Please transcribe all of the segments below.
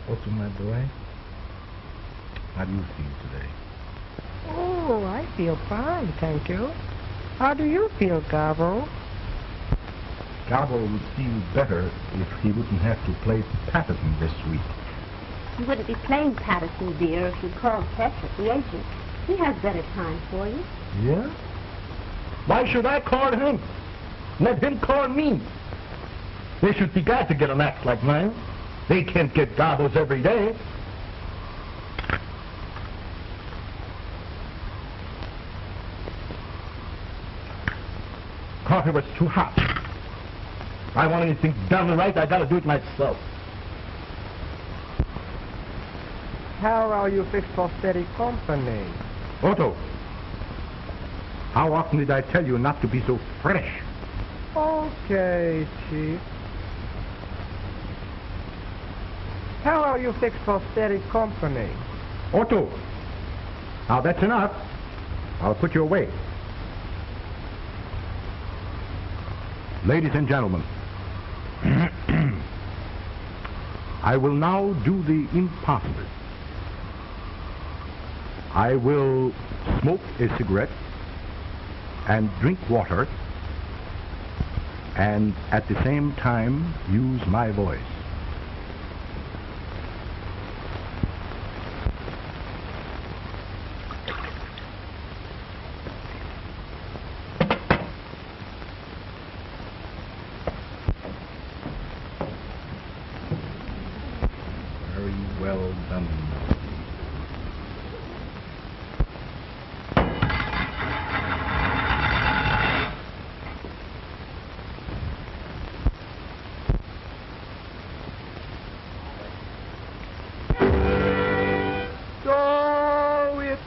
Otto, my boy. How do you feel today? Oh, I feel fine, thank you. How do you feel, Gabbo? Gabbo would feel better if he wouldn't have to play Patterson this week. You wouldn't be playing Patterson, dear, if you called Petra, the agent. He has better time for you. Yeah? Why should I call him? Let him call me. They should be glad to get an act like mine. They can't get Gabbos every day. Coffee was too hot. If I want anything done right, I gotta do it myself. How are you fixed for steady company? Otto, how often did I tell you not to be so fresh? Okay, Chief. How are you fixed for steady company? Otto, now that's enough. I'll put you away. Ladies and gentlemen, I will now do the impossible. I will smoke a cigarette and drink water and at the same time use my voice. Very well done. So it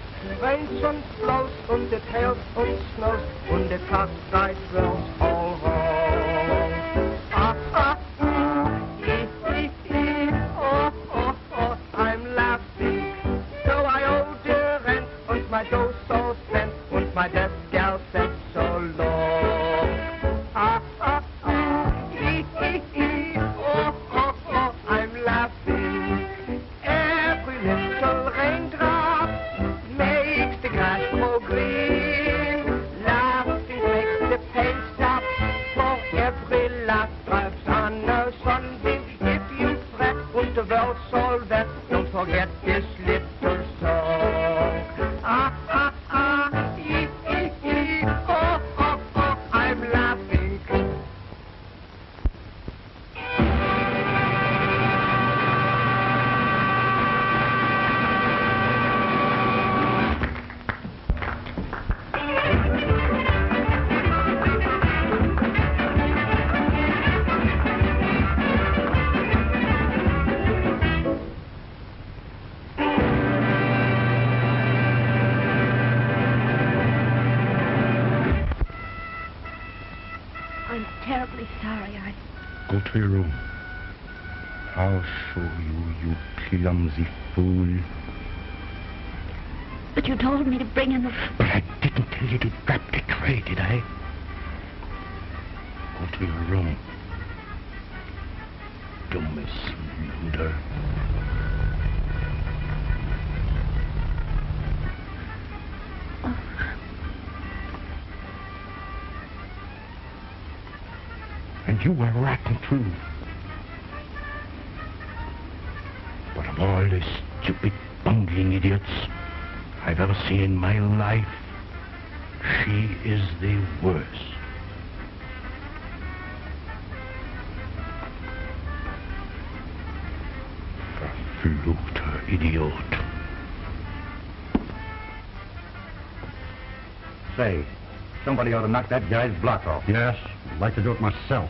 rains and blows und it hails and snows und it cuts like bells all wrong. Ah, ah, ah, ee, ee, ee, oh, oh, oh, I'm laughing. So I owe the rent und my dough so spent und my desk gal set so long. Ah, ah, ah, ee, ee, ee, oh, oh, oh, I'm laughing. Every little raindrop makes the grass grow green. Laughing makes the pain stop. For every laugh drives on a sunbeam. If you fret und the world's all wet, don't forget this little song. Ah, ah, ah, ee, ee, ee, oh, oh, oh, I'm laughing. I'm terribly sorry. Go to your room. I'll show you, you clumsy fool. But you told me to bring in the... But I didn't tell you to drop the tray, did I? Go to your room. Dumbest loser. And you were rotten too. But of all the stupid, bungling idiots I've ever seen in my life, she is the worst. Verfluchter Idiot. Say, somebody ought to knock that guy's block off. Yes, I'd like to do it myself.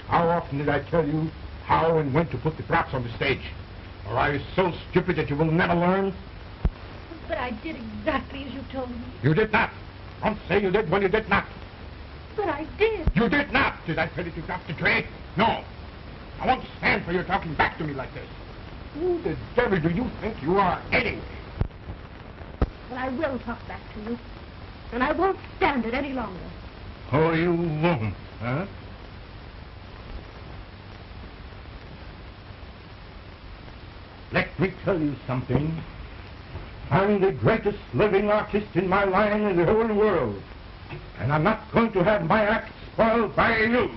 How often did I tell you how and when to put the props on the stage? Or are you so stupid that you will never learn? But I did exactly as you told me. You did not. Don't say you did when you did not. But I did. You did not. Did I tell you to drop the tray? No. I won't stand for you talking back to me like this. Who the devil do you think you are, anyway? But I will talk back to you. And I won't stand it any longer. Oh, you won't, huh? Let me tell you something. I'm the greatest living artist in my line in the whole world. And I'm not going to have my act spoiled by you.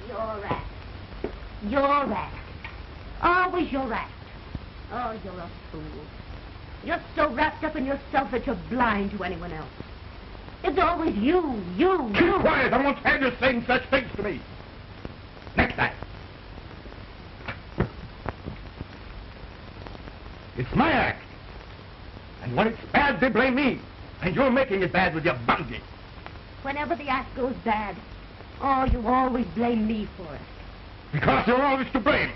Your act. Your act. Always your act. Oh, you're a fool. You're so wrapped up in yourself that you're blind to anyone else. It's always you. Keep quiet. I won't have you saying such things to me. Next time. It's my act. And when it's bad, they blame me. And you're making it bad with your bungee. Whenever the act goes bad, oh, you always blame me for it. Because you're always to blame.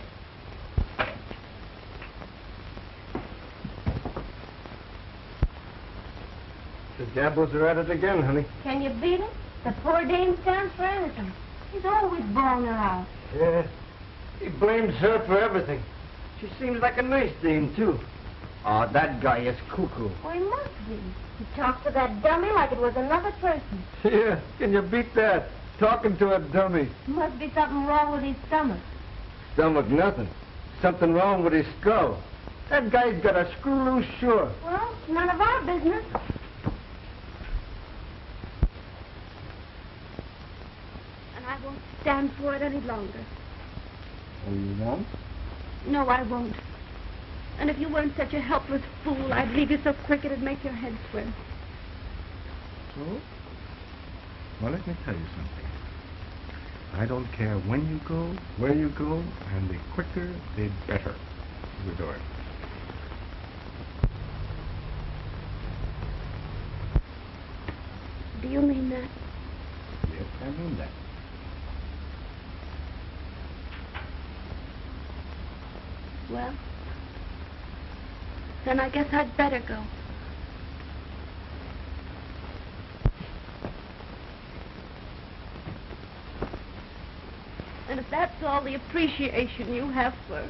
The Gabbos are at it again, honey. Can you beat him? The poor dame stands for anything. He's always bawling her out. Yeah. He blames her for everything. She seems like a nice dame, too. Oh, that guy is cuckoo. Well, he must be. He talks to that dummy like it was another person. Yeah, can you beat that? Talking to a dummy. Must be something wrong with his stomach. Stomach nothing. Something wrong with his skull. That guy's got a screw loose, sure. Well, it's none of our business. And I won't stand for it any longer. Oh, you won't? No, I won't. And if you weren't such a helpless fool, I'd leave you so quick it'd make your head swim. So? Well, let me tell you something. I don't care when you go, where you go, and the quicker, the better. We're doing. Do you mean that? Yes, I mean that. Well, then I guess I'd better go. And if that's all the appreciation you have for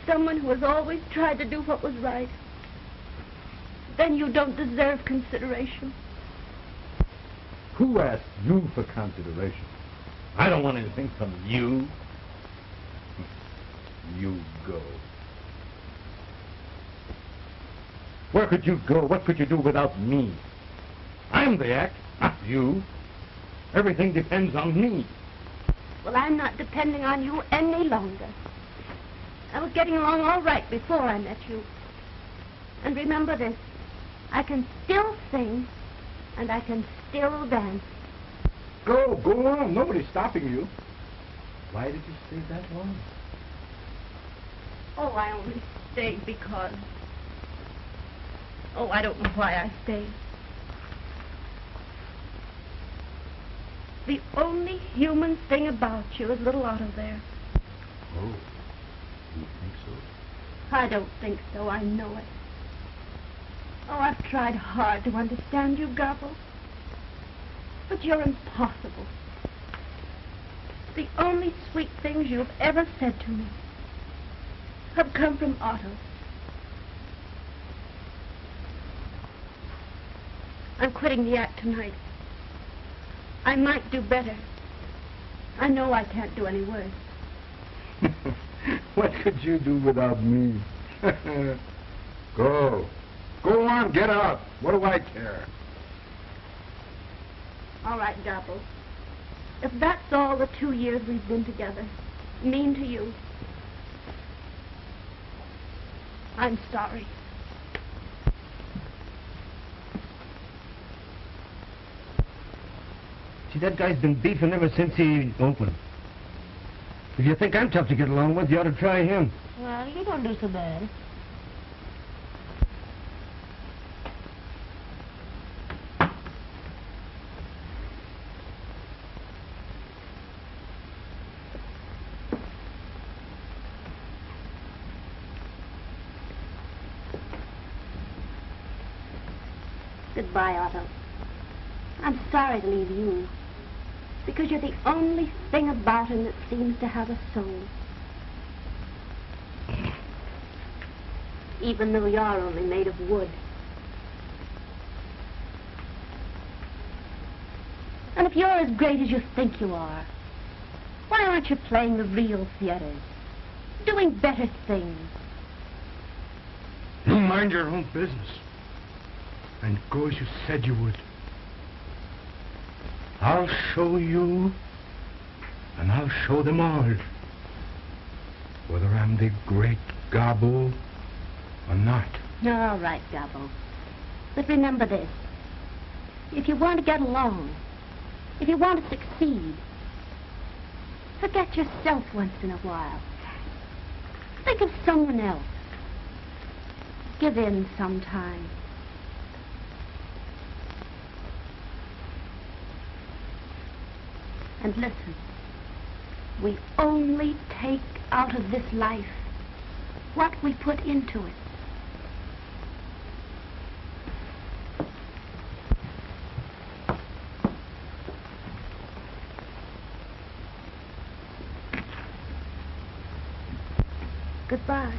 someone who has always tried to do what was right, then you don't deserve consideration. Who asked you for consideration? I don't want anything from you. You go. Where could you go? What could you do without me? I'm the act, not you. Everything depends on me. Well, I'm not depending on you any longer. I was getting along all right before I met you. And remember this, I can still sing, and I can still dance. Go on. Nobody's stopping you. Why did you stay that long? Oh, I only stayed because... Oh, I don't know why I stayed. The only human thing about you is little Otto there. Oh, you think so? I don't think so, I know it. Oh, I've tried hard to understand you, Gabbo. But you're impossible. The only sweet things you've ever said to me have come from Otto. I'm quitting the act tonight. I might do better. I know I can't do any worse. What could you do without me? Go. Go on, get out. What do I care? All right, Gabbo. If that's all the 2 years we've been together mean to you, I'm sorry. See, that guy's been beefing ever since he opened. If you think I'm tough to get along with, you ought to try him. Well, you don't do so bad. Goodbye, Otto. I'm sorry to leave you, because you're the only thing about him that seems to have a soul. Even though you're only made of wood. And if you're as great as you think you are, why aren't you playing the real theaters? Doing better things? You mind your own business. And go as you said you would. I'll show you, and I'll show them all, whether I'm the Great Gabbo or not. All right, Gabbo. But remember this. If you want to get along, if you want to succeed, forget yourself once in a while. Think of someone else. Give in sometime. And listen, we only take out of this life what we put into it. Goodbye.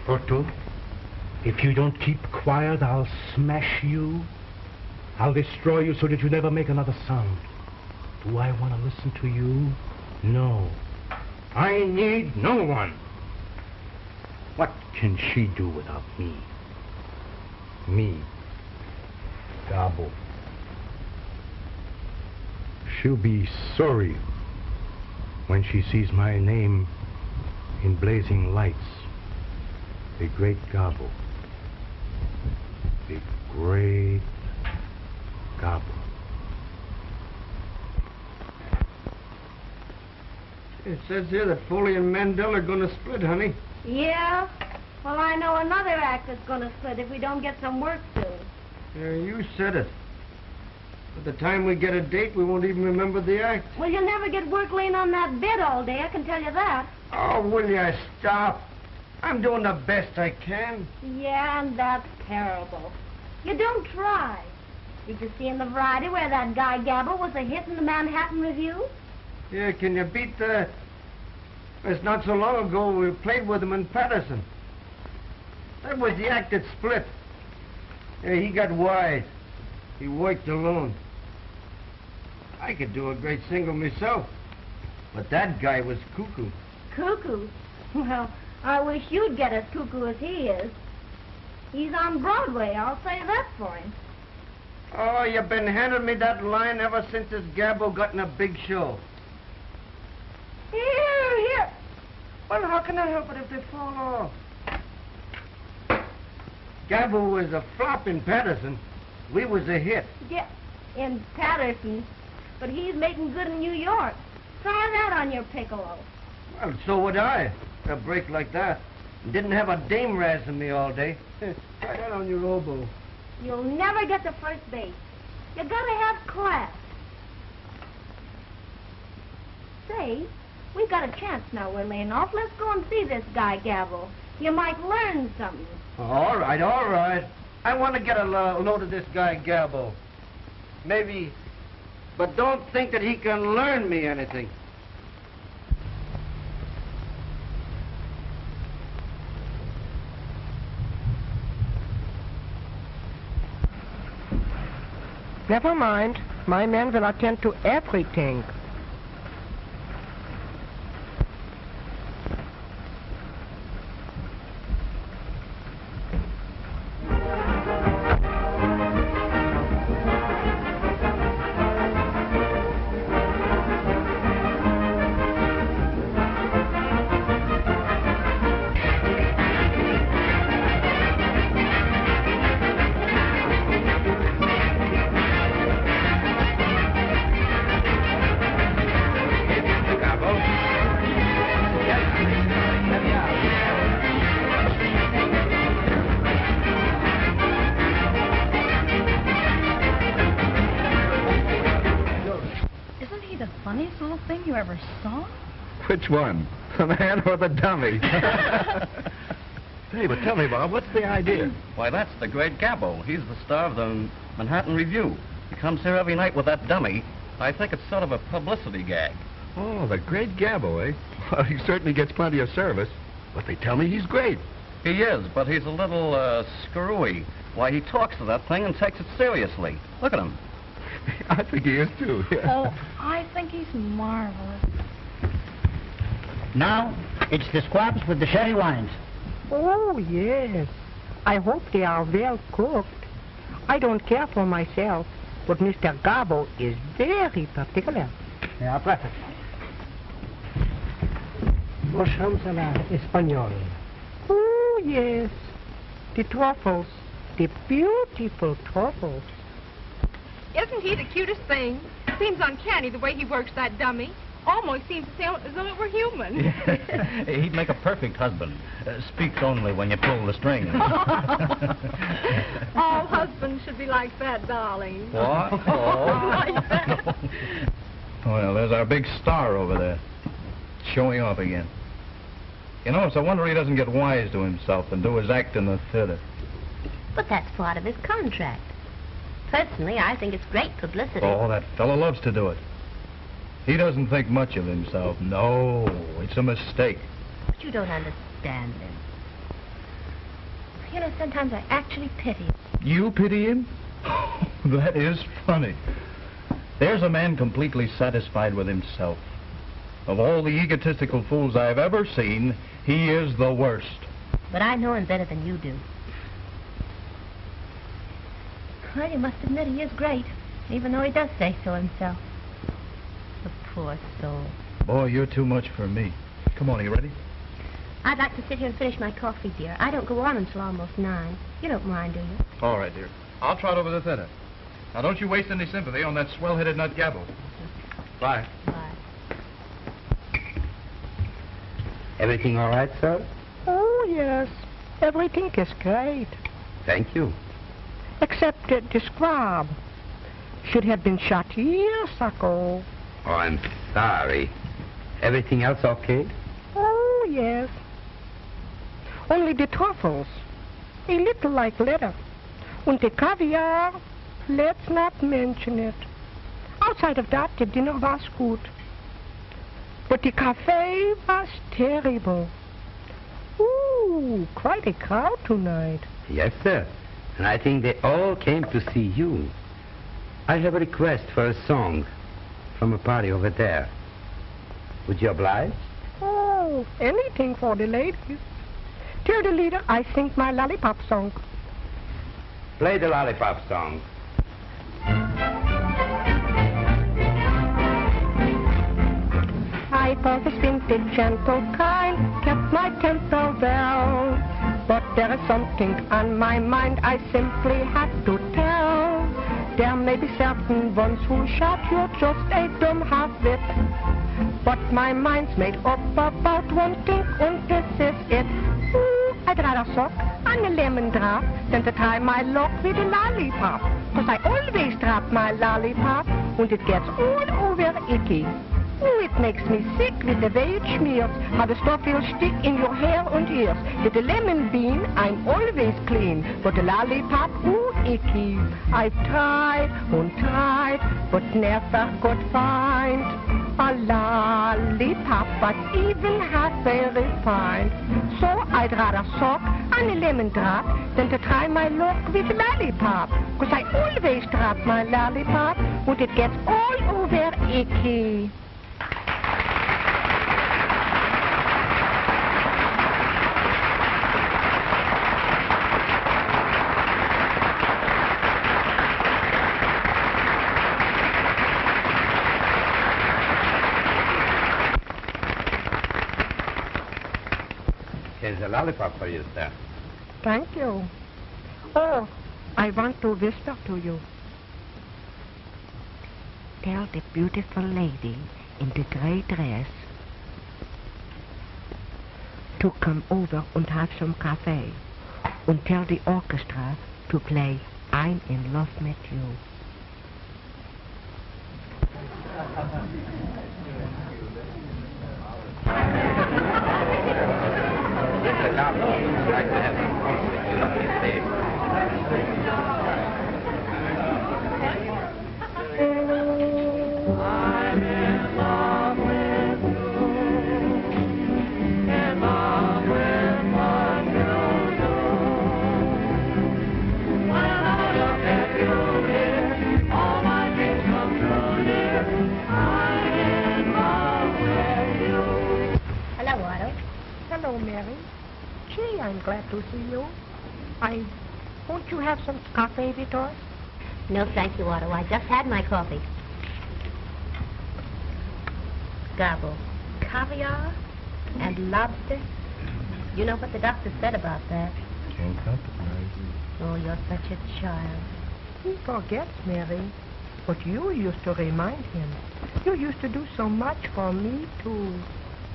Otto, if you don't keep quiet, I'll smash you. I'll destroy you so that you never make another sound. Do I want to listen to you? No. I need no one. What can she do without me? Me, Gabbo. She'll be sorry when she sees my name in blazing lights. The Great Gabbo. The Great Gabbo. It says here that Foley and Mandel are going to split, honey. Yeah? Well, I know another act that's going to split if we don't get some work soon. Yeah, you said it. By the time we get a date, we won't even remember the act. Well, you'll never get work laying on that bed all day, I can tell you that. Oh, will you stop? I'm doing the best I can. Yeah, and that's terrible. You don't try. Did you see in the variety where that guy Gabbo was a hit in the Manhattan Review? Yeah, can you beat the... It's not so long ago we played with him in Patterson. That was the act that split. Yeah, he got wise. He worked alone. I could do a great single myself. But that guy was cuckoo. Cuckoo? Well, I wish you'd get as cuckoo as he is. He's on Broadway, I'll say that for him. Oh, you've been handing me that line ever since this Gabbo got in a big show. Here. Well, how can I help it if they fall off? Gabbo was a flop in Patterson. We was a hit. Yeah, in Patterson. But he's making good in New York. Try that on your piccolo. Well, so would I. A break like that. Didn't have a dame razzing me all day. Try that on your oboe. You'll never get to first base. You gotta have class. Say, we've got a chance now we're laying off. Let's go and see this guy, Gabbo. You might learn something. All right. I want to get a load of this guy, Gabbo. Maybe, but don't think that he can learn me anything. Never mind. My men will attend to everything. you ever saw? Which one? The man or the dummy? Hey, but tell me, Bob, what's the idea? Why, that's the Great Gabbo. He's the star of the Manhattan Review. He comes here every night with that dummy. I think it's sort of a publicity gag. Oh, the Great Gabbo, eh? Well, he certainly gets plenty of service. But they tell me he's great. He is, but he's a little, screwy. Why, he talks to that thing and takes it seriously. Look at him. I think he is, too. Yeah. Oh, I think he's marvelous. Now, it's the squabs with the sherry wines. Oh, yes. I hope they are well cooked. I don't care for myself, but Mr. Gabbo is very particular. Yeah, perfect. Vos somos a la español. Oh, yes. The truffles. The beautiful truffles. Isn't he the cutest thing? Seems uncanny the way he works that dummy. Almost seems to sound as though it were human. He'd make a perfect husband. Speaks only when you pull the strings. All husbands should be like that, darling. What? Oh. Like that. Well, there's our big star over there, showing off again. You know, it's a wonder he doesn't get wise to himself and do his act in the theater. But that's part of his contract. Personally, I think it's great publicity. Oh, that fellow loves to do it. He doesn't think much of himself. No, it's a mistake. But you don't understand him. You know, sometimes I actually pity him. You pity him? That is funny. There's a man completely satisfied with himself. Of all the egotistical fools I've ever seen, he is the worst. But I know him better than you do. Well, you must admit he is great, even though he does say so himself. The poor soul. Boy, you're too much for me. Come on, are you ready? I'd like to sit here and finish my coffee, dear. I don't go on until almost 9. You don't mind, do you? All right, dear. I'll trot over the theater. Now, don't you waste any sympathy on that swell-headed nut Gabbo. Bye. Bye. Everything all right, sir? Oh, yes. Everything is great. Thank you. Except the squab. Should have been shot years ago. Oh, I'm sorry. Everything else okay? Oh, yes. Only the truffles. A little like leather. And the caviar, let's not mention it. Outside of that, the dinner was good. But the cafe was terrible. Ooh, quite a crowd tonight. Yes, sir. And I think they all came to see you. I have a request for a song from a party over there. Would you oblige? Oh, anything for the ladies. Tell the leader I sing my lollipop song. Play the lollipop song. I've always been the gentle kind, kept my temper well. But there is something on my mind I simply have to tell. There may be certain ones who shout you're just a dumb half-wit. But my mind's made up about one thing, and this is it. Ooh, I'd rather suck on a lemon drop than to try my luck with a lollipop. 'Cause I always drop my lollipop, and it gets all over icky. Ooh, it makes me sick with the way it smears, how the stuff will stick in your hair and ears. With the lemon bean, I'm always clean, but the lollipop, ooh, icky. I've tried and tried, but never could find a lollipop that's even half very fine. So I'd rather suck on a lemon drop than to try my luck with a lollipop. 'Cause I always drop my lollipop, and it gets all over icky. Here's a lollipop for you, sir. Thank you. Oh, I want to whisper to you. Tell the beautiful lady in the gray dress to come over and have some cafe. And tell the orchestra to play I'm in Love with You. I'd like to have some peace with you, lovely babe. I'm in love with you, in love with what you do. When I look at you here, all my dreams come true, dear. I'm in love with you. Hello, Otto. Hello, Mary. Gee, I'm glad to see you. Won't you have some coffee, Vitor? No, thank you, Otto. I just had my coffee. Gabbo, caviar and lobster. You know what the doctor said about that? Can't compromise. Oh, you're such a child. He forgets, Mary. But you used to remind him. You used to do so much for me, too.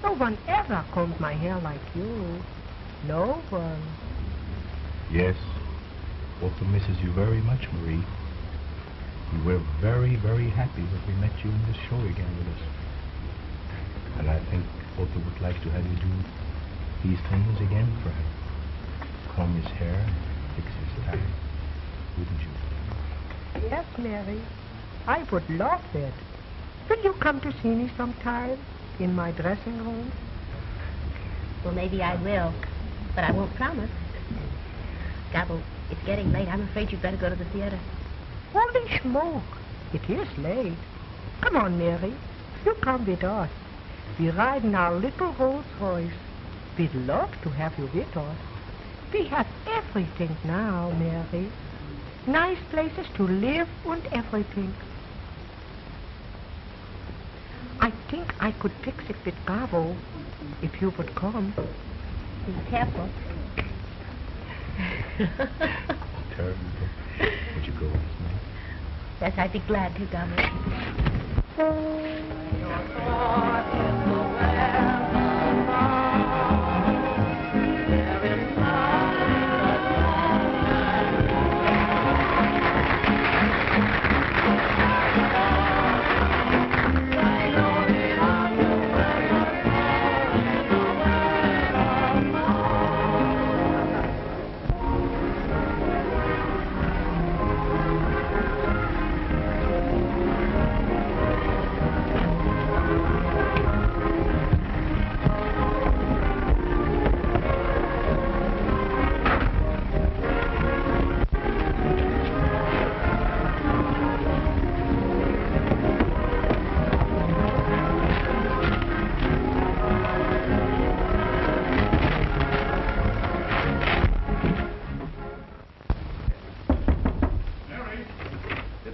No one ever combed my hair like you. No one. Yes, Walter misses you very much, Marie. We were very, very happy that we met you in this show again with us. And I think Walter would like to have you do these things again for him. Comb his hair, fix his tie. Wouldn't you? Yes, Mary. I would love it. Will you come to see me sometime in my dressing room? Well, maybe I will, but I won't promise. Gabbo, it's getting late. I'm afraid you'd better go to the theater. Holy smoke. It is late. Come on, Mary. You come with us. We ride in our little Rolls Royce. We'd love to have you with us. We have everything now, Mary. Nice places to live and everything. I think I could fix it with Gabbo if you would come. Be careful. Terrible. Would you go with us now? Yes, I'd be glad to, Gabbo.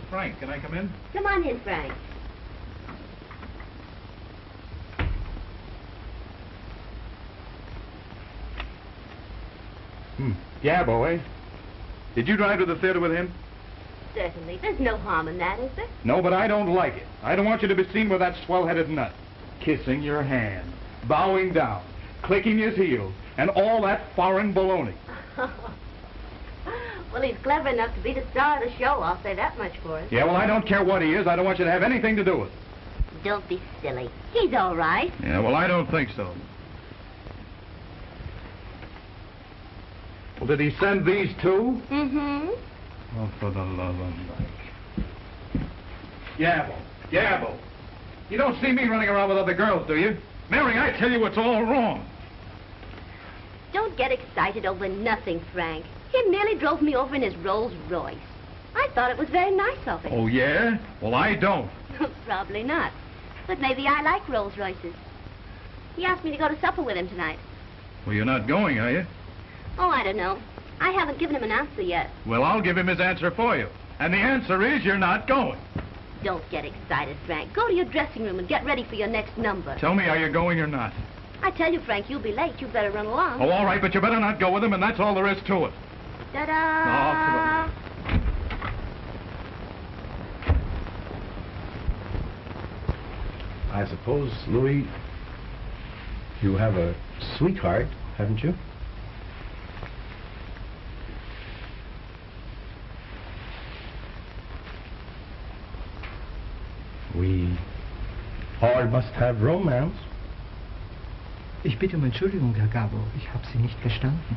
Frank, can I come in? Come on in, Frank. Gabbo, eh? Did you drive to the theater with him? Certainly. There's no harm in that, is there? No, but I don't like it. I don't want you to be seen with that swell-headed nut. Kissing your hand, bowing down, clicking his heels, and all that foreign baloney. Well, he's clever enough to be the star of the show, I'll say that much for him. Yeah, well, I don't care what he is. I don't want you to have anything to do with it. Don't be silly. He's all right. Yeah, well, I don't think so. Well, did he send these too? Mm-hmm. Oh, for the love of Mike. Gabbo. You don't see me running around with other girls, do you? Mary, I tell you it's all wrong. Don't get excited over nothing, Frank. He merely drove me over in his Rolls Royce. I thought it was very nice of him. Oh, yeah? Well, I don't. Probably not. But maybe I like Rolls Royces. He asked me to go to supper with him tonight. Well, you're not going, are you? Oh, I don't know. I haven't given him an answer yet. Well, I'll give him his answer for you. And the answer is you're not going. Don't get excited, Frank. Go to your dressing room and get ready for your next number. Tell me, are you going or not? I tell you, Frank, you'll be late. You better run along. Oh, all right, but you better not go with him, and that's all there is to it. Ta-da! Oh, come on. I suppose, Louis, you have a sweetheart, haven't you? We all must have romance. Ich bitte um Entschuldigung, Herr Gabbo. Ich habe Sie nicht verstanden.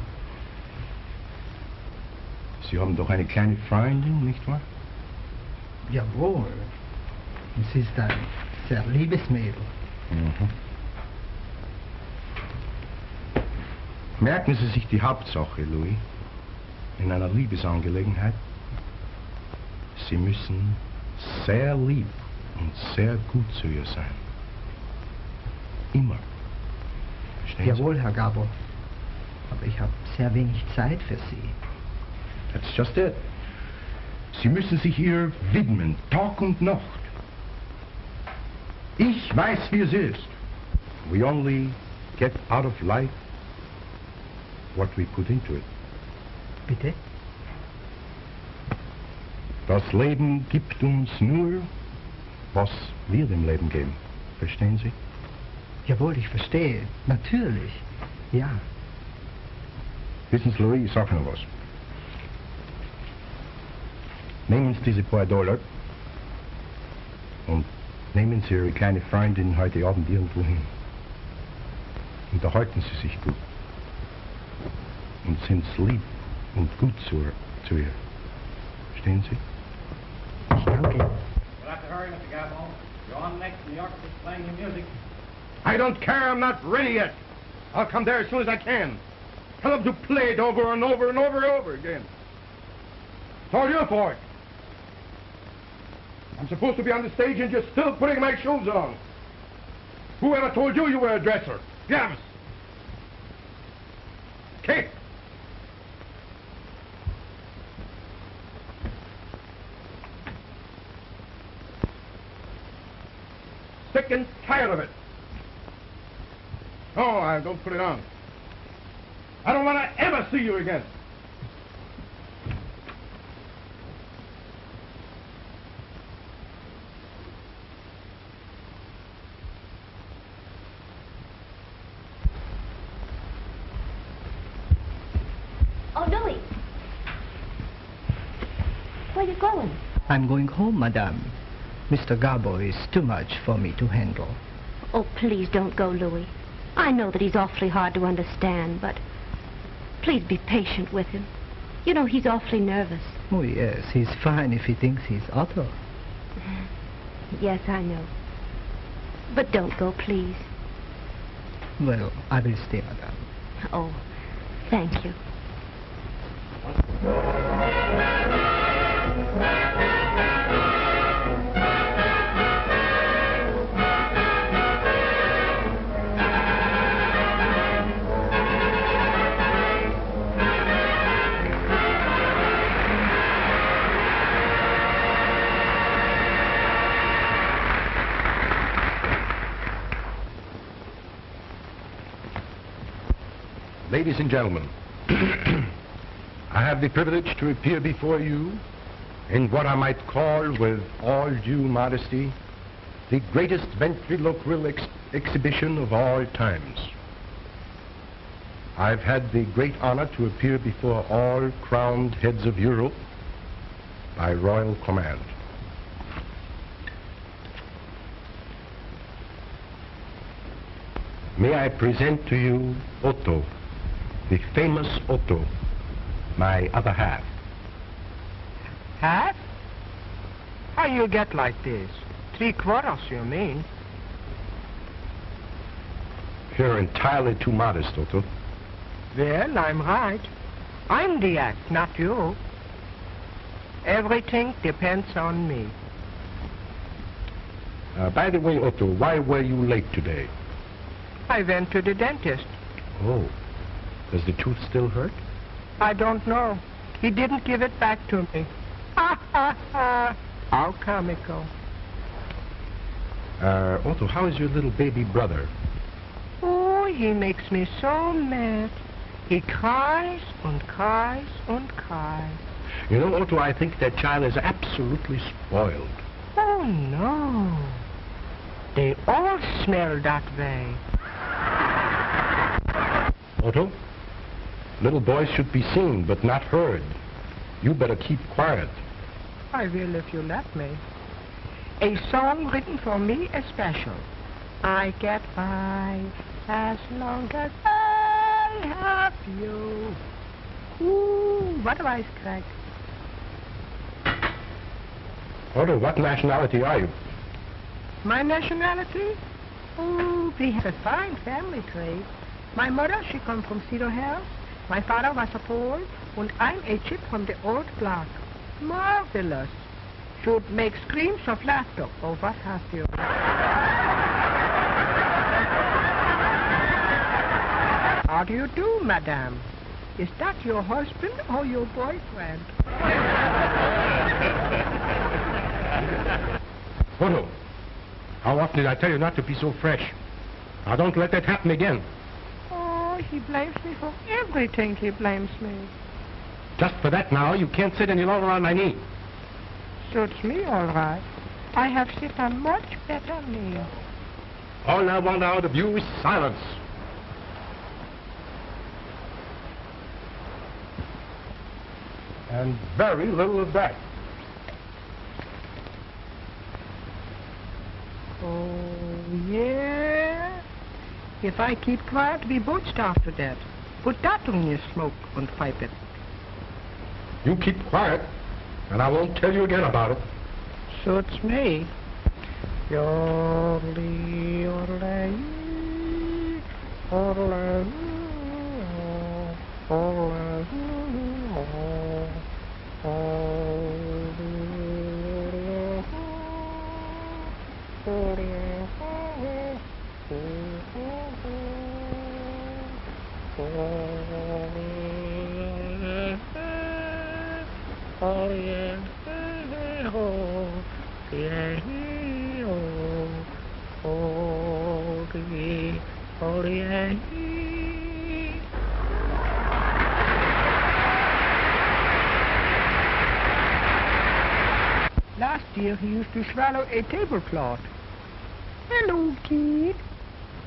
Sie haben doch eine kleine Freundin, nicht wahr? Jawohl. Sie ist ein sehr liebes Mädel. Mhm. Merken Sie sich die Hauptsache, Louis, in einer Liebesangelegenheit. Sie müssen sehr lieb und sehr gut zu ihr sein. Immer. Verstehen Jawohl, Herr Gabbo. Aber ich habe sehr wenig Zeit für Sie. That's just it. Sie müssen sich ihr widmen, Tag und Nacht. Ich weiß, wie es ist. We only get out of life what we put into it. Bitte? Das Leben gibt uns nur, was wir dem Leben geben. Verstehen Sie? Jawohl, ich verstehe. Natürlich. Ja. Wissen Sie, Louis, ich sage noch was. Nehmen Sie diese paar $, und nehmen Sie Ihre kleine Freundin heute Abend irgendwo hin. Unterhalten Sie sich gut. Und sind lieb und gut zu ihr. Verstehen Sie? Ich danke. You'll have to hurry, Mr. Gabbo. You're on next and the orchestra's playing your music. I don't care, I'm not ready yet. I'll come there as soon as I can. Tell them to play it over and over and over and over again. It's all your fault. I'm supposed to be on the stage and you're still putting my shoes on. Whoever told you were a dresser? Yes. Kate. Sick and tired of it. Oh, I don't put it on. I don't want to ever see you again. Oh, Louis. Where are you going? I'm going home, Madame. Mr. Gabbo is too much for me to handle. Oh, please don't go, Louis. I know that he's awfully hard to understand, but please be patient with him. You know, he's awfully nervous. Oh, yes, he's fine if he thinks he's Otto. Yes, I know. But don't go, please. Well, I will stay, Madame. Oh, thank you. Ladies and gentlemen, I have the privilege to appear before you in what I might call, with all due modesty, the greatest ventriloquial exhibition of all times. I've had the great honor to appear before all crowned heads of Europe by royal command. May I present to you Otto, the famous Otto, my other half. Half? How you get like this? 3/4, you mean? You're entirely too modest, Otto. Well, I'm right. I'm the act, not you. Everything depends on me. By the way, Otto, why were you late today? I went to the dentist. Oh, does the tooth still hurt? I don't know. He didn't give it back to me. Ha, ha, ha. How comical. Otto, how is your little baby brother? Oh, he makes me so mad. He cries and cries and cries. You know, Otto, I think that child is absolutely spoiled. Oh, no. They all smell that way. Otto, little boys should be seen but not heard. You better keep quiet. I will if you let me. A song written for me especial. I get 5 as long as I have you. Ooh, what a wisecrack. Otto, what nationality are you? My nationality? Oh, we have a fine family tree. My mother, she come from Cedar Hills. My father was a Pole, and I'm a chip from the old block. Marvelous. Should make screams of laughter. Oh, what have you? How do you do, madame? Is that your husband or your boyfriend? Otto, how often did I tell you not to be so fresh? Now, don't let that happen again. Oh, he blames me for everything. He blames me. Just for that now, you can't sit any longer on my knee. Suits me all right. I have sit on much better knee. All I want out of you is silence. And very little of that. Oh, yeah? If I keep quiet, we both starve to death. Put that on your smoke and pipe it. You keep quiet, and I won't tell you again about it. Suits me. Yodelee, yodelee, yodelee, oh yeah, oh yeah, oh yeah. Last year he used to swallow a tablecloth. Hello, kid.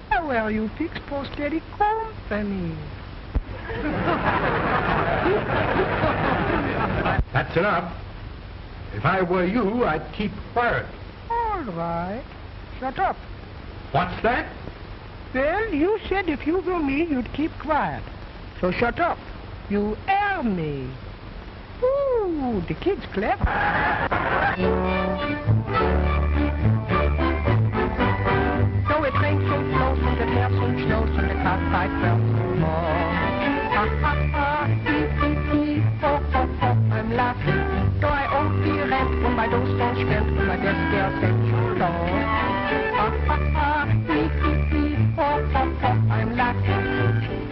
How are you fixed for steady company? That's enough. If I were you, I'd keep quiet. All right. Shut up. What's that? Well, you said if you were me, you'd keep quiet. So shut up. You are me. Ooh, the kid's clever. So it rains and snows and it hails and snows and the cockfight bells no more. Ha ha ha, ee, oh, oh, oh, I'm laughing. Though I owe the rent when my dough's don't spend when my desk girl said you know. Ha ha ha, ee, oh, oh, oh, I'm laughing.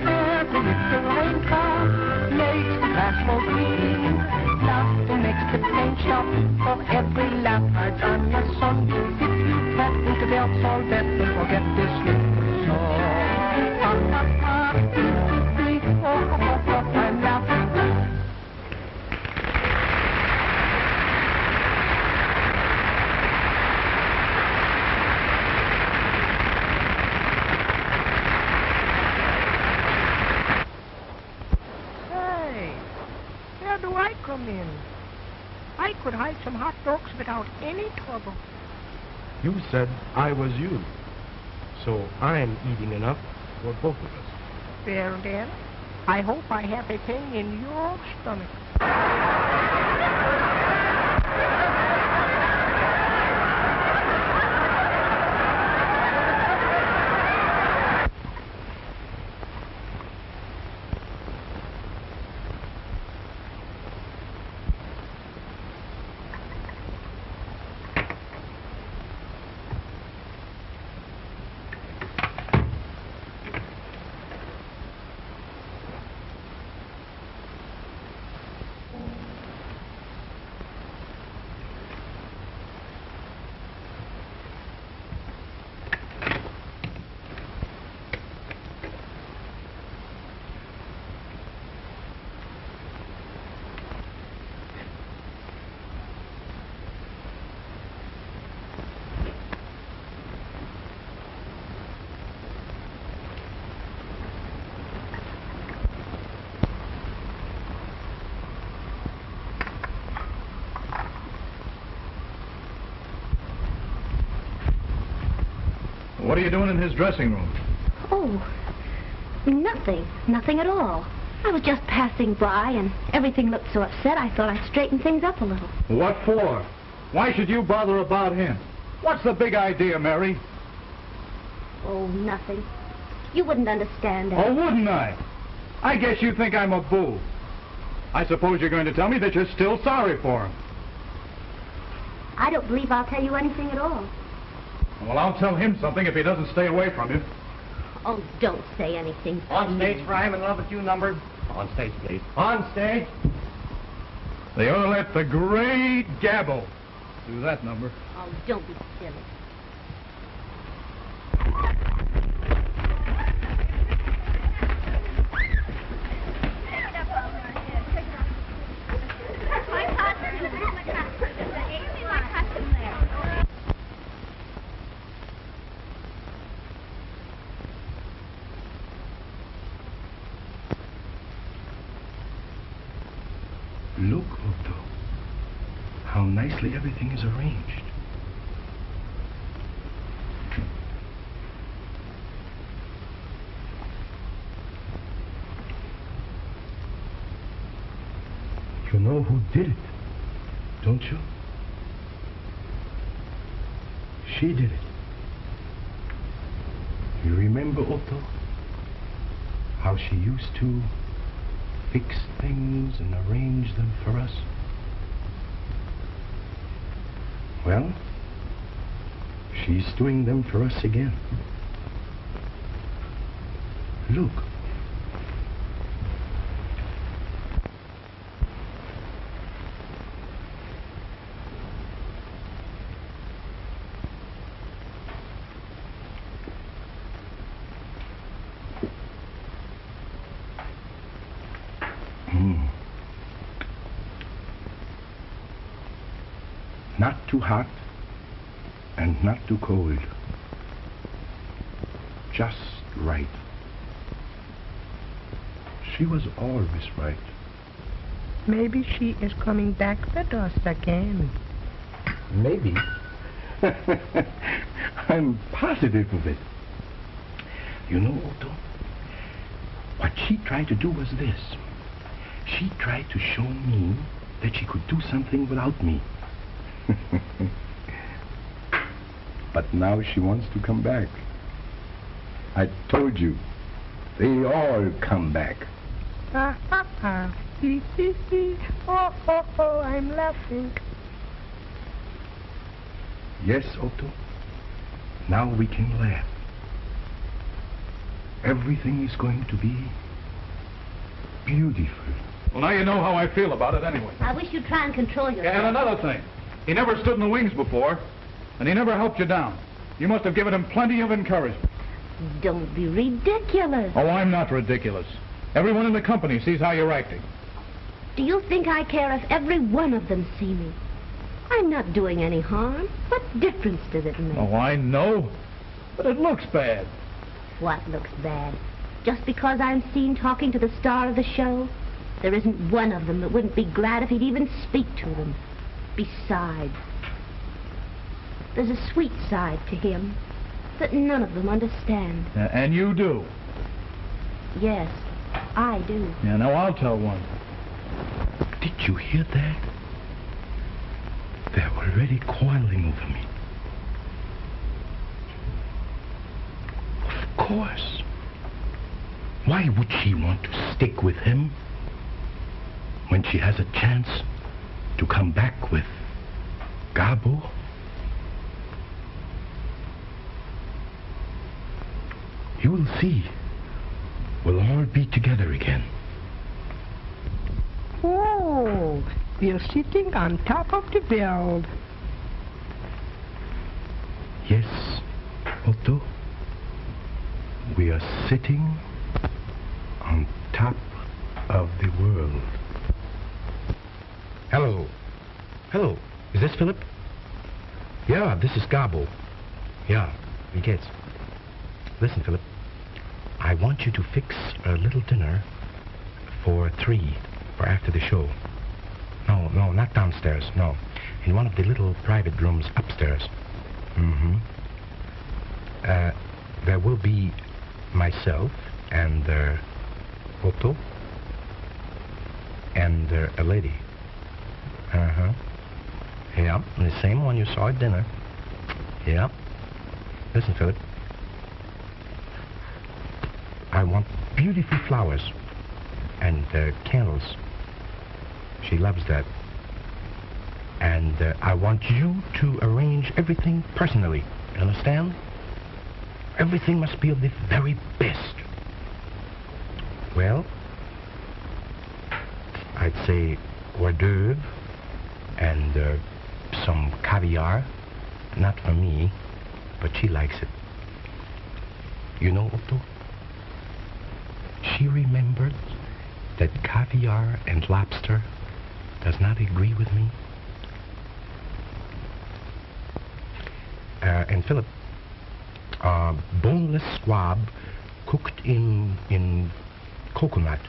Every little raindrop makes the grass more green. Laughter makes the paint shop for every laugh I've on the sun. If you tap into the all that, don't forget this little song. Ha ha ha, oh, oh, oh, I'm laughing. Hey, where do I come in? I could hide some hot dogs without any trouble. You said I was you. So I'm eating enough for both of us. Well then, I hope I have a thing in your stomach. What are you doing in his dressing room? Oh, nothing. Nothing at all. I was just passing by, and everything looked so upset, I thought I'd straighten things up a little. What for? Why should you bother about him? What's the big idea, Mary? Oh, nothing. You wouldn't understand that. Oh, wouldn't I? I guess you think I'm a boo. I suppose you're going to tell me that you're still sorry for him. I don't believe I'll tell you anything at all. Well, I'll tell him something if he doesn't stay away from you. Oh, don't say anything. On stage for I'm in love with you number. On stage, please. On stage. They ought to let the Great Gabbo do that number. Oh, don't be silly. Look, Otto, how nicely everything is arranged. You know who did it, don't you? She did it. You remember, Otto, how she used to fix things and arrange them for us? Well, she's doing them for us again. Look. Not too hot and not too cold. Just right. She was always right. Maybe she is coming back with us again. Maybe. I'm positive of it. You know, Otto, what she tried to do was this. She tried to show me that she could do something without me. But now she wants to come back. I told you, they all come back. Ha ha ha. Hee hee hee. Oh, oh, oh, I'm laughing. Yes, Otto. Now we can laugh. Everything is going to be beautiful. Well, now you know how I feel about it anyway. I wish you'd try and control yourself. And another thing. He never stood in the wings before, and he never helped you down. You must have given him plenty of encouragement. Don't be ridiculous. Oh, I'm not ridiculous. Everyone in the company sees how you're acting. Do you think I care if every one of them see me? I'm not doing any harm. What difference does it make? Oh, I know. But it looks bad. What looks bad? Just because I'm seen talking to the star of the show? There isn't one of them that wouldn't be glad if he'd even speak to them. Besides, there's a sweet side to him that none of them understand. And you do? Yes, I do. Yeah, now I'll tell one. Did you hear that? They're already quarreling over me. Of course. Why would she want to stick with him when she has a chance to come back with Gabbo? You will see. We'll all be together again. Oh, we're sitting on top of the world. Yes, Otto. We are sitting on top of the world. Hello. Hello. Is this Philip? Yeah, this is Gabbo. Yeah, he gets. Listen, Philip. I want you to fix a little dinner for 3 for after the show. No, not downstairs. No. In one of the little private rooms upstairs. Mm-hmm. There will be myself and Otto and a lady. Uh-huh. Yeah, the same one you saw at dinner. Yeah. Listen, Philip. I want beautiful flowers and candles. She loves that. And I want you to arrange everything personally. You understand? Everything must be of the very best. Well, I'd say hors d'oeuvre and some caviar. Not for me, but she likes it. You know, Otto? She remembered that caviar and lobster does not agree with me. And Philip, boneless swab cooked in coconut.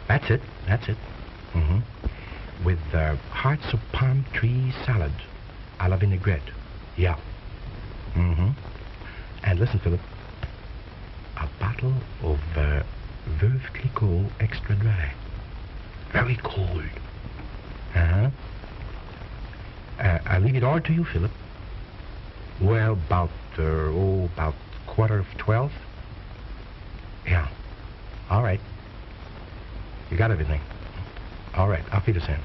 That's it. Mm-hmm. With hearts of palm tree salad a la vinaigrette. Yeah. Mm-hmm. And listen, Philip, a bottle of Veuve Clicquot extra dry. Very cold. Uh-huh. I leave it all to you, Philip. Well, about 11:15. Yeah. All right. You got everything. All right, I'll feed us in.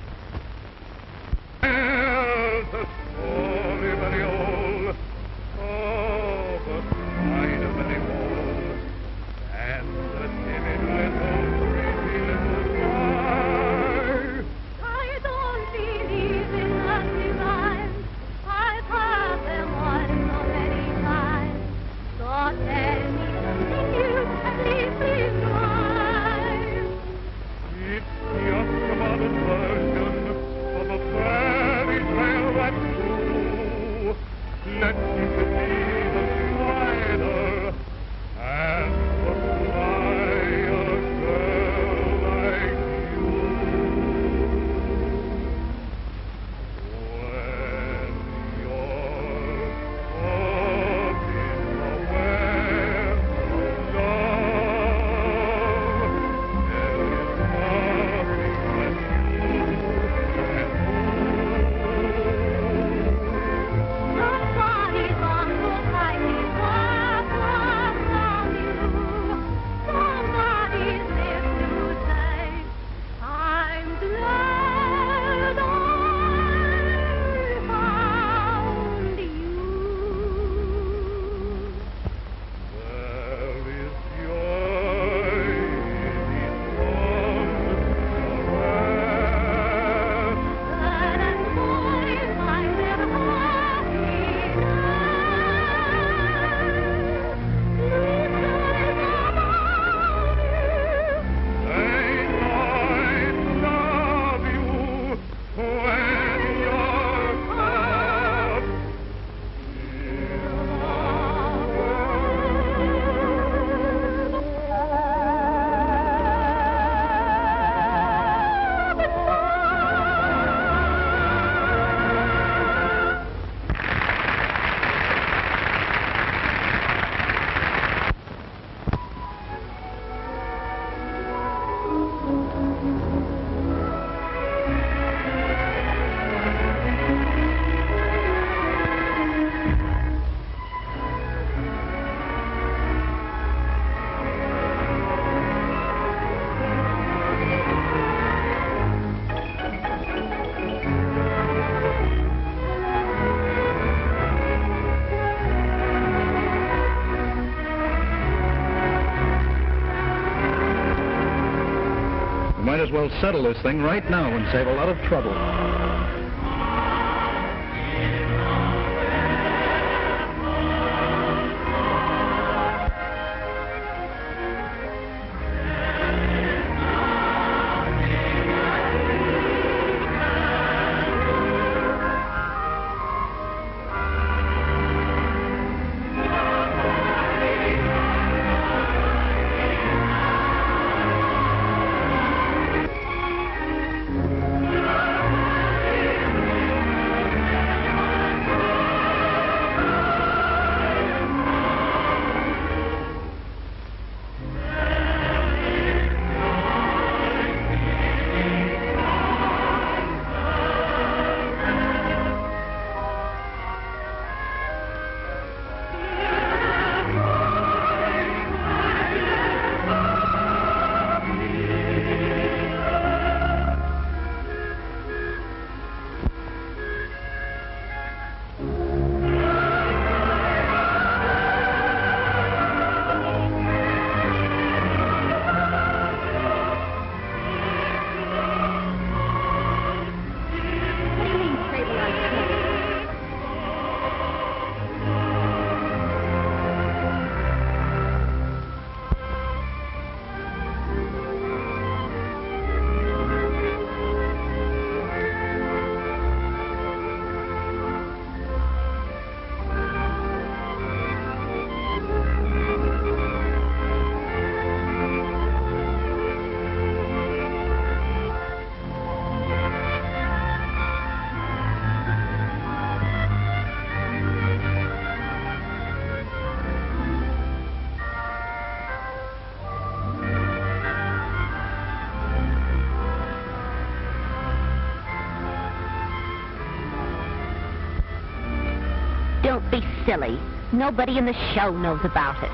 Might as well settle this thing right now and save a lot of trouble. Don't be silly. Nobody in the show knows about it.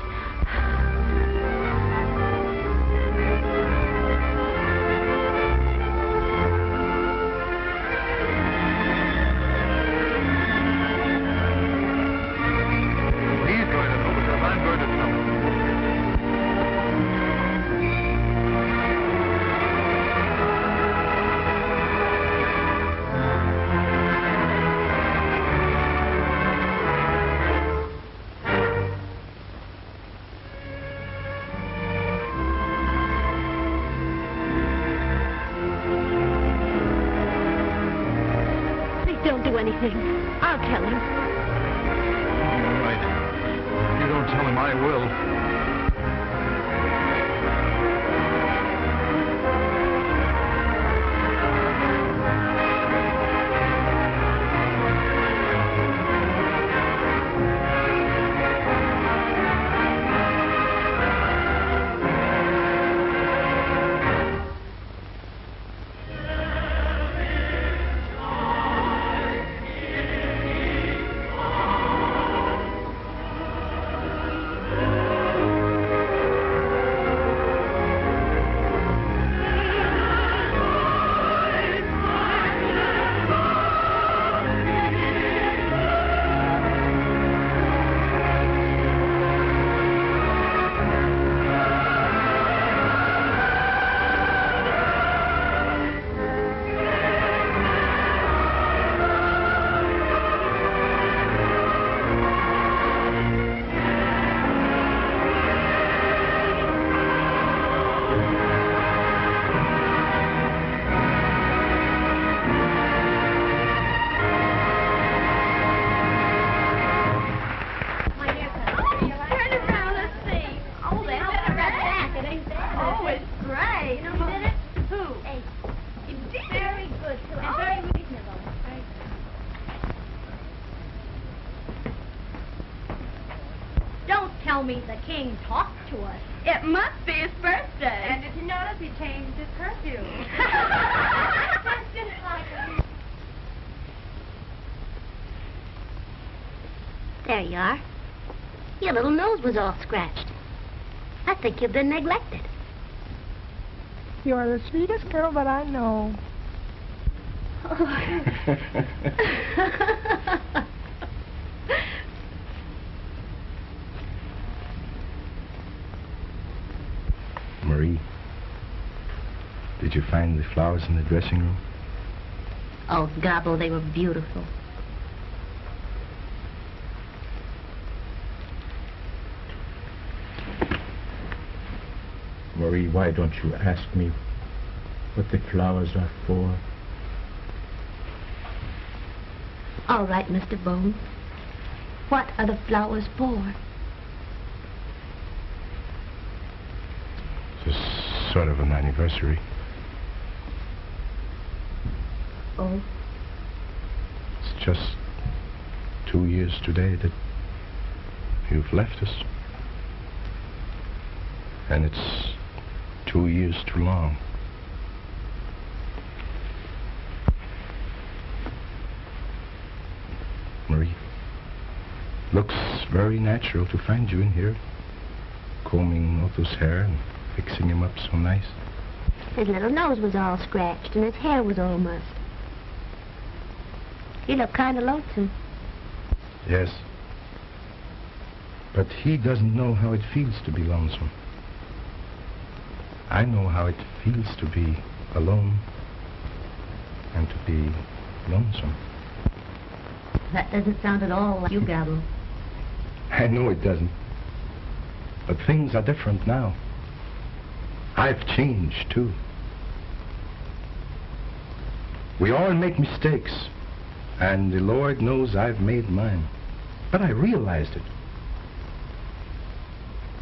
He's going to know because I'm going to tell him. Please don't do anything. I'll tell him. All right. If you don't tell him, I will. Tell me the king talked to us. It must be his birthday. And did you notice he changed his perfume? That's just like him. There you are. Your little nose was all scratched. I think you've been neglected. You are the sweetest girl that I know. Marie, did you find the flowers in the dressing room? Oh, Gabbo, they were beautiful. Marie, why don't you ask me what the flowers are for? All right, Mr. Bone. What are the flowers for? It's sort of an anniversary. Oh? It's just 2 years today that you've left us. And it's 2 years too long. Marie, looks very natural to find you in here, combing Otto's hair and fixing him up so nice. His little nose was all scratched and his hair was all mussed. He looked kind of lonesome. Yes. But he doesn't know how it feels to be lonesome. I know how it feels to be alone and to be lonesome. That doesn't sound at all like you, Gabbo. I know it doesn't. But things are different now. I've changed, too. We all make mistakes, and the Lord knows I've made mine. But I realized it.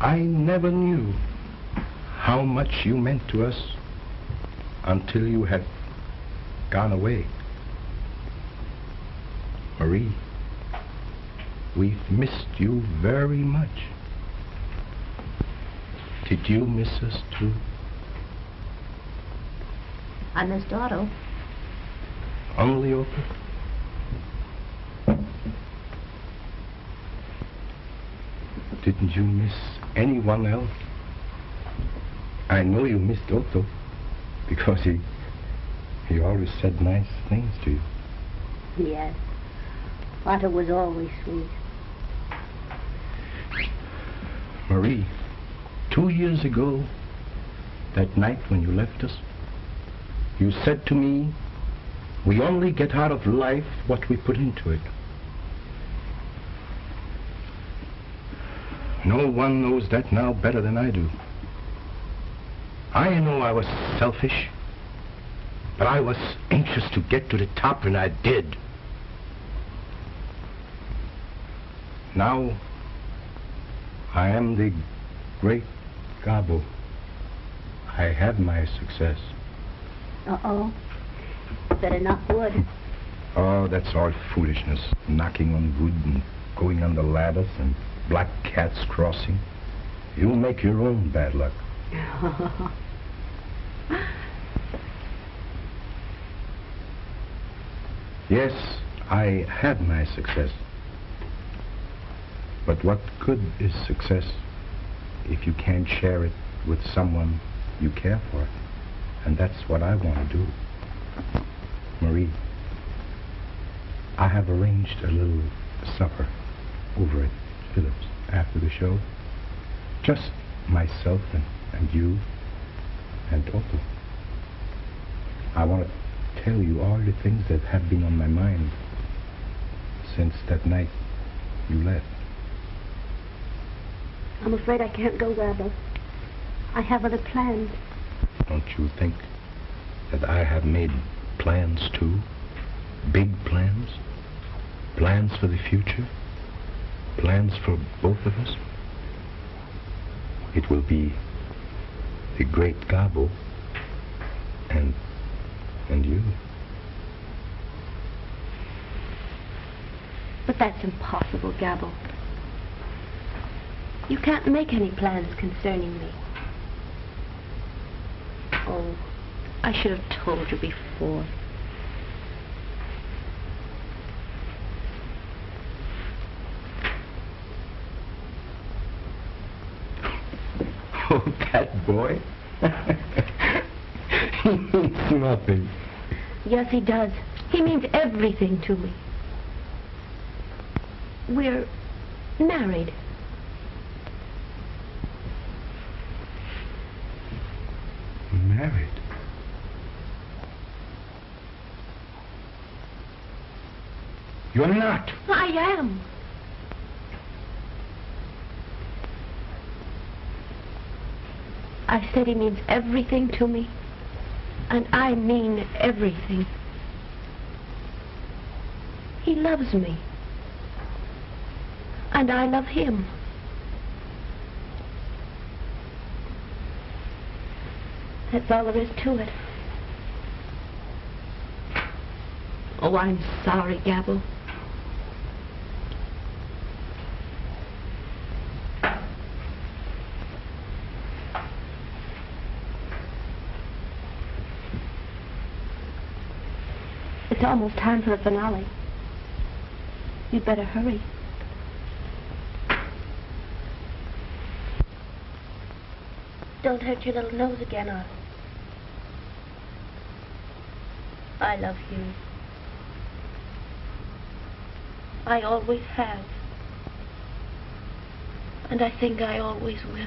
I never knew how much you meant to us until you had gone away. Marie, we've missed you very much. Did you miss us too? I missed Otto. Only Otto? Didn't you miss anyone else? I know you missed Otto, because he always said nice things to you. Yes. Otto was always sweet. Marie, 2 years ago, that night when you left us, you said to me, we only get out of life what we put into it. No one knows that now better than I do. I know I was selfish, but I was anxious to get to the top, and I did. Now, I am the Great Gabbo. I have my success. Uh-oh. Better knock wood. Oh, that's all foolishness. Knocking on wood and going on the ladders and black cats crossing. You'll make your own bad luck. Yes, I had my success. But what good is success if you can't share it with someone you care for? And that's what I want to do. Marie, I have arranged a little supper over at Phillips after the show. Just myself and you and Otto. I want to tell you all the things that have been on my mind since that night you left. I'm afraid I can't go, Gabbo. I have other plans. Don't you think that I have made plans too? Big plans? Plans for the future? Plans for both of us? It will be the Great Gabbo and you. But that's impossible, Gabbo. You can't make any plans concerning me. Oh, I should have told you before. Oh, that boy. He means nothing. Yes, he does. He means everything to me. We're married. Married? You're not. I am. I said he means everything to me. And I mean everything. He loves me. And I love him. That's all there is to it. Oh, I'm sorry, Gabbo. It's almost time for the finale. You'd better hurry. Don't hurt your little nose again, Otto. I love you. I always have. And I think I always will.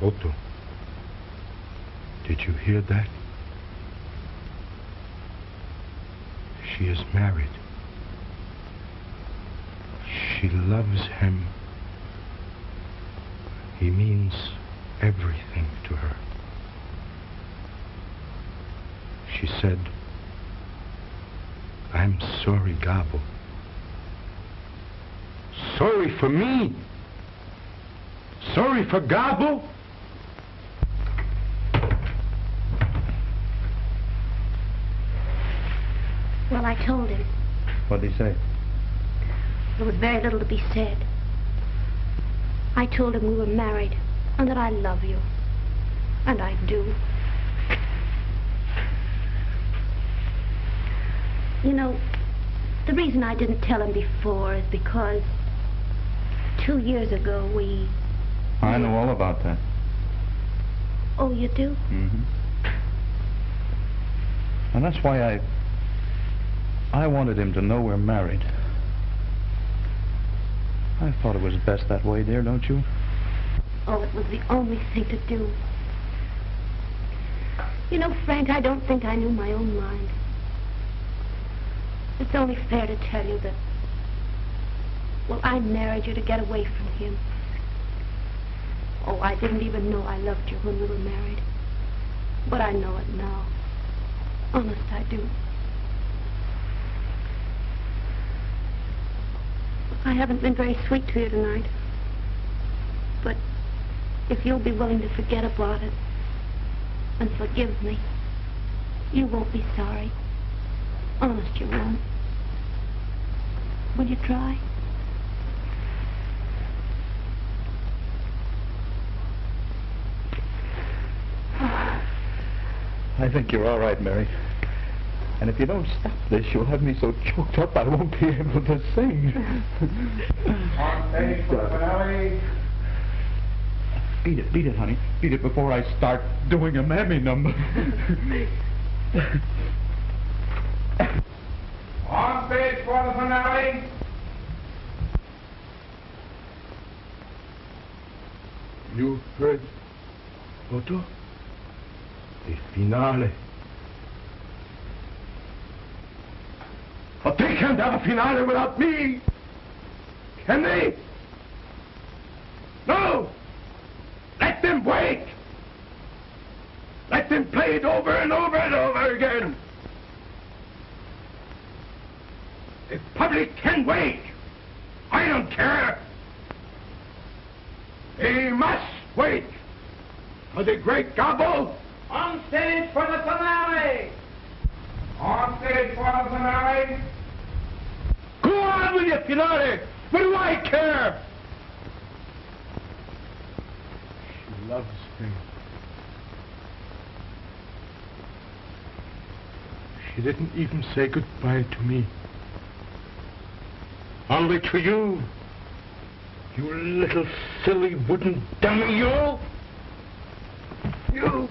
Otto, did you hear that? She is married. She loves him. He means everything to her. She said, I'm sorry, Gabbo. Sorry for me? Sorry for Gabbo? Well, I told him. What did he say? There was very little to be said. I told him we were married and that I love you. And I do. You know, the reason I didn't tell him before is because 2 years ago we... I know all about that. Oh, you do? Mm-hmm. And that's why I wanted him to know we're married. I thought it was best that way, dear, don't you? Oh, it was the only thing to do. You know, Frank, I don't think I knew my own mind. It's only fair to tell you that, well, I married you to get away from him. Oh, I didn't even know I loved you when we were married. But I know it now. Honest, I do. I haven't been very sweet to you tonight. But if you'll be willing to forget about it and forgive me, you won't be sorry. Honest, you won't. Will you try? I think you're all right, Mary. And if you don't stop this, you'll have me so choked up I won't be able to sing. On stage for the finale. Beat it, honey. Beat it before I start doing a mammy number. On stage for the finale. You heard, Otto? The finale. But they can't have a finale without me. Can they? No! Let them wait! Let them play it over and over and over again. The public can wait. I don't care. They must wait for the Great Gabbo. On stage for the finale. On stage for the finale. Go on with your finale. What do I care? She loves me. She didn't even say goodbye to me. Only to you. You little silly wooden dummy, you! You!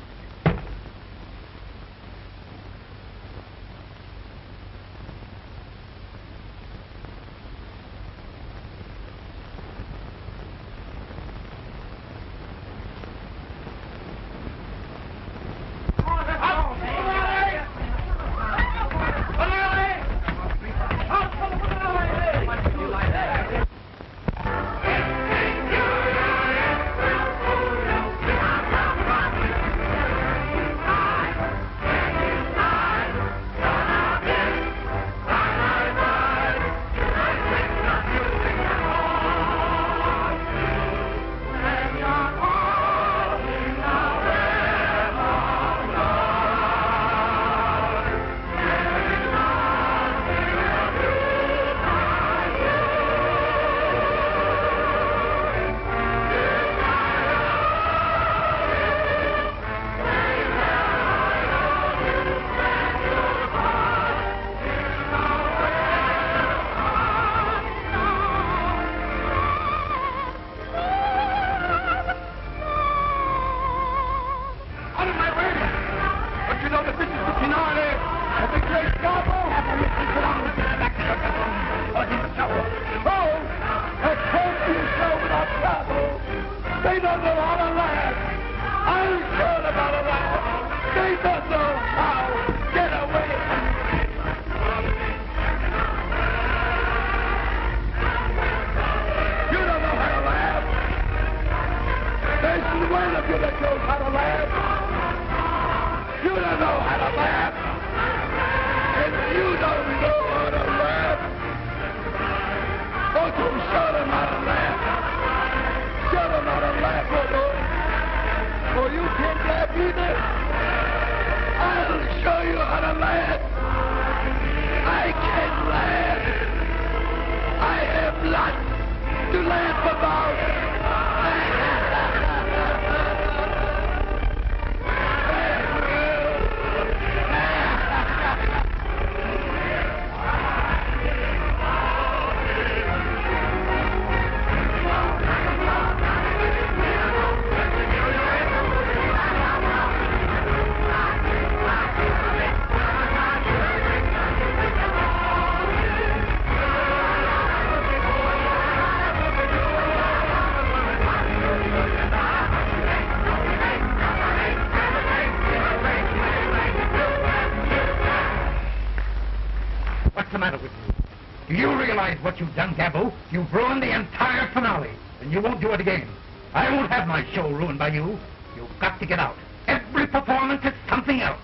realize what you've done, Gabbo? You've ruined the entire finale, and you won't do it again. I won't have my show ruined by you. You've got to get out. Every performance is something else.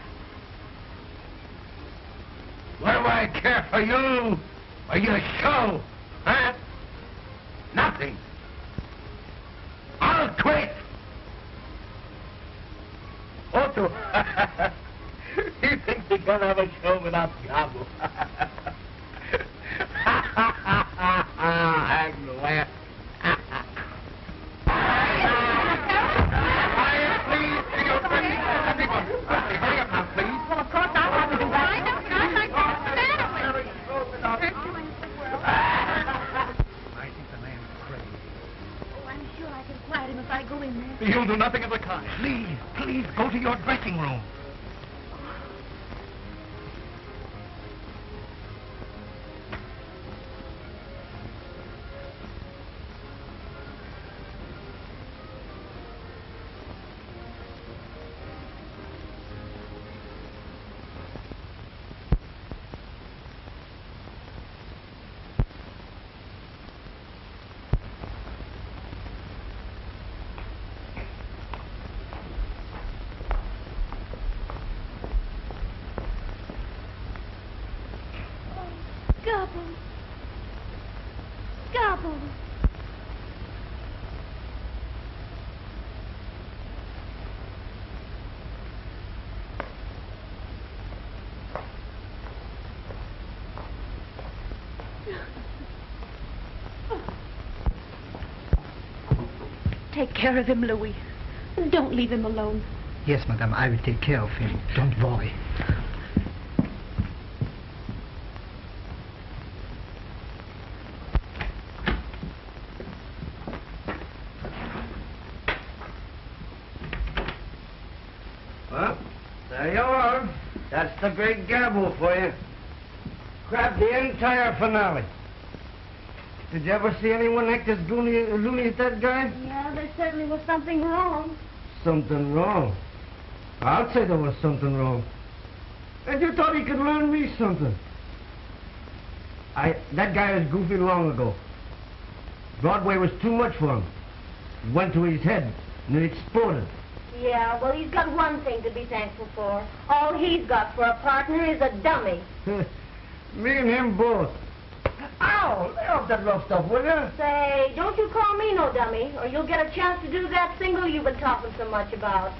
What do I care for you or your show? Huh? Nothing. I'll quit. Otto, he thinks he can have a show without Gabbo. I'm glad. Hurry up now, please. Well, of course I'll have to do that. I think the man's crazy. Oh, I'm sure I can quiet him if I go in there. You'll do nothing of the kind. Please, go to your dressing room. Gabbo. Gabbo. Take care of him, Louis. Don't leave him alone. Yes, madame, I will take care of him. Don't worry. Well, there you are. That's the Great Gabbo for you. Grabbed the entire finale. Did you ever see anyone act as loony as that guy? Yeah, there certainly was something wrong. Something wrong. I'll say there was something wrong. And you thought he could learn me something. That guy was goofy long ago. Broadway was too much for him. It went to his head, and it exploded. Yeah, well, he's got one thing to be thankful for. All he's got for a partner is a dummy. Me and him both. Ow! Lay off that rough stuff, will you? Say, don't you call me no dummy, or you'll get a chance to do that single you've been talking so much about.